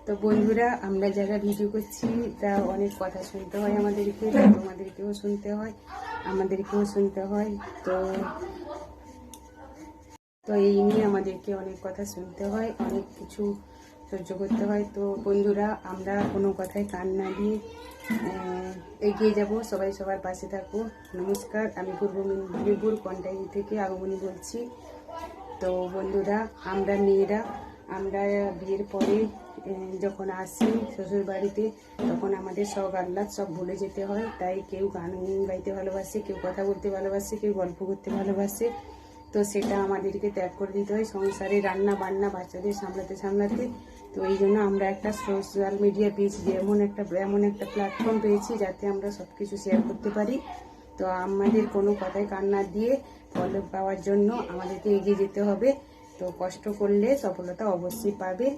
তো বন্ধুরা, আমরা যারা ভিডিও করছি তা অনেক কথা শুনতে হয় আমাদেরকে, তোমাদেরকেও শুনতে হয়, আমাদেরকেও শুনতে হয়। তো তো এই নিয়ে আমাদেরকে অনেক কথা শুনতে হয়, অনেক কিছু সহ্য করতে হয়। তো বন্ধুরা, আমরা কোনো কথায় কান না দিয়ে এগিয়ে যাব। সবাই সবার পাশে থাকবো। নমস্কার, আমি পূর্ব মেদিনীপুর কন্টাই থেকে আগমনী বলছি। তো বন্ধুরা, আমরা মেয়েরা আমরা বিয়ের পরে যখন আসি শ্বশুর বাড়িতে, তখন আমাদের সব আহ্লাদ সব ভুলে যেতে হয়। তাই কেউ গান গাইতে ভালোবাসে, কেউ কথা বলতে ভালোবাসে, কেউ গল্প করতে ভালোবাসে। তো সেটা আমাদেরকে ত্যাগ করে দিতে হয় সংসারে রান্না বান্না বাচ্চাদের সামলাতে সামলাতে। তো এই জন্য আমরা একটা সোশ্যাল মিডিয়া পেজ, এমন একটা প্ল্যাটফর্ম পেয়েছি যাতে আমরা সব কিছু শেয়ার করতে পারি। তো আমাদের কোনো কথায় কান না দিয়ে ফল পাওয়ার জন্য আমাদেরকে এগিয়ে যেতে হবে। তো কষ্ট করলে সফলতা অবশ্যই পাবে।